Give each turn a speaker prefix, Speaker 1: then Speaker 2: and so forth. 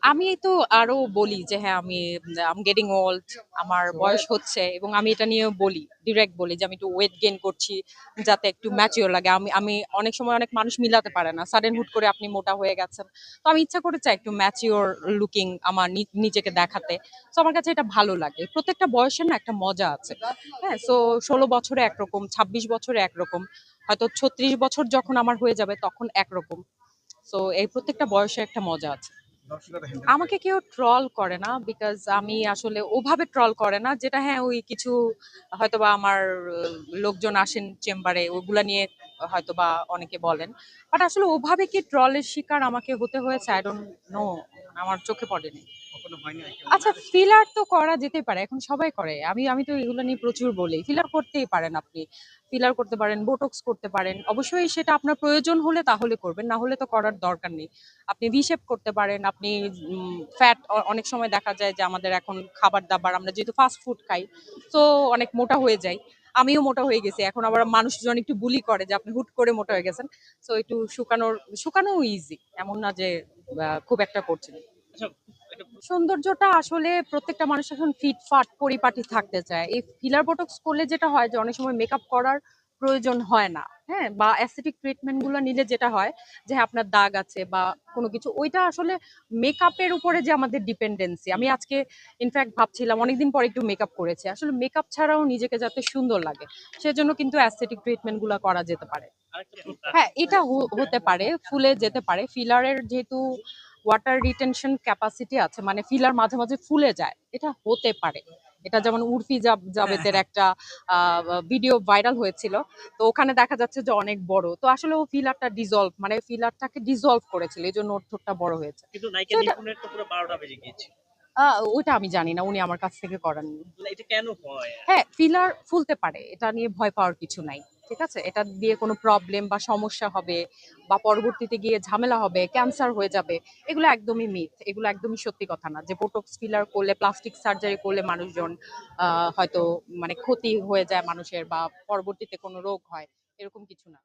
Speaker 1: আমি তো আরো বলি যে হ্যাঁ আমি গেটিং ওল্ড, আমার বয়স হচ্ছে, এবং আমি এটা নিয়ে বলি, ডিরেক্ট বলি যে আমি একটু ওয়েট গেইন করছি যাতে একটু ম্যাচিওর লাগে। আমি আমি অনেক সময় অনেক মানুষ মিলাতে পারে না, সাডেন হুট করে আপনি মোটা হয়ে গেছেন। তো আমি ইচ্ছা করে চাই একটু ম্যাচিওর লুকিং আমার নিজেকে দেখাতে। তো আমার কাছে এটা ভালো লাগে। প্রত্যেকটা বয়সের না একটা মজা আছে। হ্যাঁ, সো 16 বছরে একরকম, 26 বছরে একরকম, হয়তো 36 বছর যখন আমার হয়ে যাবে তখন একরকম। সো এই প্রত্যেকটা বয়সে একটা মজা আছে। আমাকে কেউ ট্রল করে না, বিকজ আমি আসলে ওভাবে ট্রল করে না, যেটা হ্যাঁ ওই কিছু হয়তোবা আমার লোকজন আসেন চেম্বারে ওগুলা নিয়ে হয়তোবা অনেকে বলেন, বাট আসলে ওভাবে কি ট্রলের শিকার আমাকে হতে হয়েছে আই ডোন্ট নো, আমার চোখে পড়েনি। আচ্ছা, ফিলার তো করা যেতে পারে, এখন সবাই করে। আমি আমি তো এগুলো নিয়ে প্রচুর বলি, ফিলার করতেই পারেন আপনি। ফিলার করতে পারেন, বোটক্স করতে পারেন, অবশ্যই সেটা আপনার প্রয়োজন হলে তাহলে করবেন, না হলে তো করার দরকার নেই। আপনি রিশেপ করতে পারেন, আপনি ফ্যাট, অনেক সময় দেখা যায় যে আমাদের এখন খাবার দাবার আমরা যেহেতু ফাস্ট ফুড খাই, তো অনেক মোটা হয়ে যাই। আমিও মোটা হয়ে গেছি, এখন আবার মানুষজন একটু বুলি করে যে আপনি হুট করে মোটা হয়ে গেছেন। তো একটু শুকানো ইজি, এমন না যে খুব একটা করছেন। সৌন্দর্যটা আসলে প্রত্যেকটা মানুষ এখন ফিটফাট পরিপাটি থাকতে চায়। এই ফিলার বোটক্স করলে যেটা হয় যে অনেক সময় মেকআপ করার প্রয়োজন হয় না। হ্যাঁ, বা অ্যাসথেটিক ট্রিটমেন্ট গুলো নিলে যেটা হয় যে হ্যাঁ, আপনার দাগ আছে বা কোনো কিছু, ওইটা আসলে মেকআপের উপরে যে আমাদের ডিপেন্ডেন্সি। আমি আজকে ইনফ্যাক্ট ভাবছিলাম অনেকদিন পরে একটু মেকআপ করেছি, আসলে মেকআপ ছাড়াও নিজেকে যাতে সুন্দর লাগে সেজন্য কিন্তু অ্যাসথেটিক ট্রিটমেন্ট গুলো করা যেতে পারে। হ্যাঁ, এটা হতে পারে, ফুলে যেতে পারে। ফিলারের যেহেতু ওয়াটার রিটেনশন ক্যাপাসিটি আছে, মানে ফিলার মাঝে মাঝে ফুলে যায়, এটা হতে পারে। এটা যেমন উর্ফি জাবেদের একটা ভিডিও ভাইরাল হয়েছিল, তো ওখানে দেখা যাচ্ছে যে অনেক বড়, তো আসলে ও ফিলারটা ডিজলভ, মানে ফিলারটাকে ডিজলভ করেছিল, এই জন্য ওর ঠোঁটটা বড় হয়েছে।
Speaker 2: কিন্তু
Speaker 1: তো
Speaker 2: নায়িকা
Speaker 1: এটা
Speaker 2: নিপুণের তো পুরো ১২টা বেজে গিয়েছিল।
Speaker 1: ওইটা আমি জানি না, উনি আমার কাছ থেকে করাননি।
Speaker 2: এটা কেন হয়?
Speaker 1: হ্যাঁ, ফিলার ফুলতে পারে, এটা নিয়ে ভয় পাওয়ার কিছু নাই। ঠিক আছে? এটা দিয়ে কোনো প্রবলেম বা সমস্যা হবে বা পরবর্তীতে গিয়ে ঝামেলা হবে, ক্যান্সার হয়ে যাবে, এগুলো একদমই মিথ। এগুলো একদমই সত্যি কথা না যে বোটক্স ফিলার করলে, প্লাস্টিক সার্জারি করলে মানুষজন হয়তো মানে ক্ষতি হয়ে যায় মানুষের বা পরবর্তীতে কোনো রোগ হয়, এরকম কিছু না।